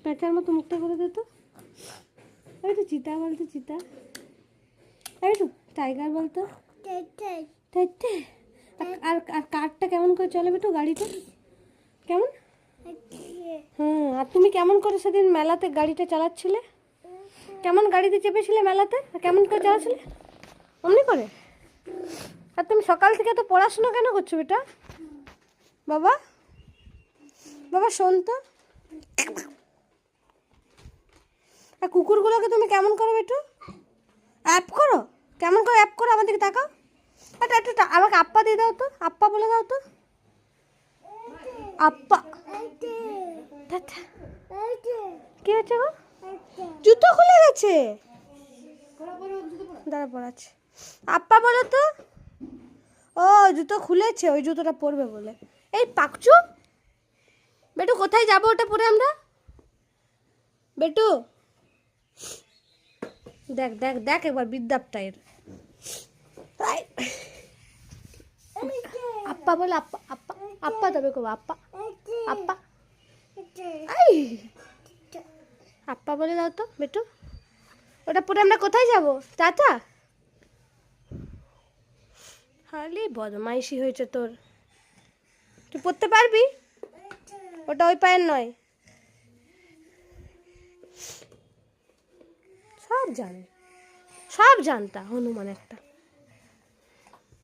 প্যাঁচার মতো মুখটা করে দে তো। এই তো চিতা বলতো, চিতা। এই তো টাইগার বলতো। আর আর কারটা কেমন করে চলে বেটু, গাড়িটা কেমন? হুম। আর তুমি কেমন করে সেদিন মেলাতে গাড়িটা চালাচ্ছিলে? কেমন গাড়িতে চেপেছিলে মেলাতে? কেমন করে চালাচ্ছিলে? অমনি করে? আর তুমি সকাল থেকে তো পড়াশোনা কেন করছো বেটা? বাবা, বাবা শোন তো। আর কুকুরগুলোকে তুমি কেমন করো বেটু? অ্যাপ করো? কেমন করে অ্যাপ করো? আমাদেরকে তাকাও। আচ্ছা একটু আমাকে আপ্পা দিয়ে দাও তো, আপ্পা বলে দাও তো। আপ্পা। কি হয়েছে গো? জুতো খুলে গেছে। দাঁড়া পড়াচ্ছে। আপ্পা বলো তো। ও জুতো খুলেছে, ওই জুতোটা পরবে বলে। এই পাকচু বেটু, কোথায় যাবো ওটা পরে আমরা? বেটু দেখ দেখ দেখ একবার বিদ্যাপটা এর। আপ্পা বলে, আপ্পা আপ্পা আপ্পা তবে কব আপ্পা আপ্পা। আপ্পা বলে দাও তো বেটু। ওটা পরে আমরা কোথায় যাব? টাটা। খালি বদমাইশি হয়েছে তোর। তুই পড়তে পারবি? ওটা ওই পায়ের নয়। সব জানে, সব জানতা হনুমান একটা।